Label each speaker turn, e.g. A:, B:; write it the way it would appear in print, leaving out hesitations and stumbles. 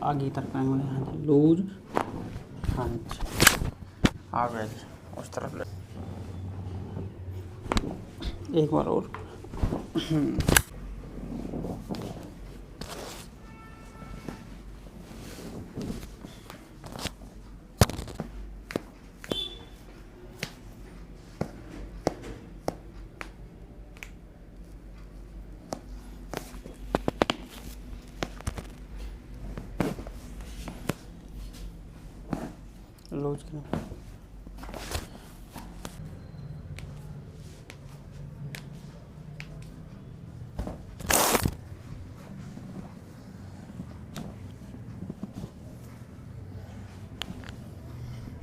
A: आगे की तरफ आएंगे, हाँ जी, लूज। हाँ जी, आ गया जी, उस तरफ ले। एक बार और। लूज करें।